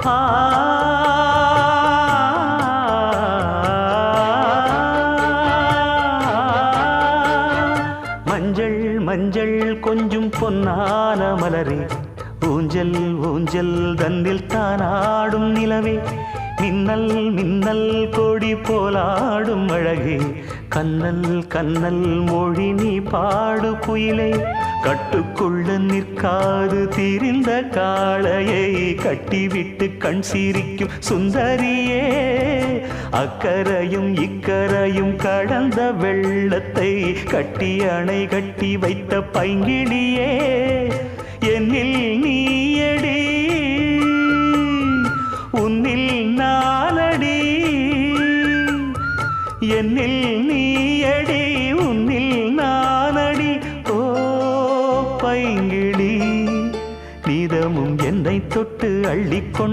ஆ மஞ்சள் மஞ்சள் கொஞ்சம் பொன்னான மலரே, ஊஞ்சல் ஊஞ்சல் தன்னில் தானாடும் நிலவே, மின்னல் மின்னல் கொடி போலாடும் அழகே, கண்ணல் கண்ணல் மொழி நீ பாடு குயிலே, கட்டுக்குள்ள நிற்காது திரிந்த காளையை கட்டிவிட்டு கண் சிரிக்கும் சுந்தரியே, அக்கரையும் இக்கரையும் கடந்த வெள்ளத்தை கட்டி அணை கட்டி வைத்த பைங்கிளியே, என்னில் நீயடி உன்னில் நானடி, என்னில் நீயடி உன்னில் நானடி. ஓ பைங்கிளி, நீதமும் என்னை தொட்டு அள்ளிக்கொண்டு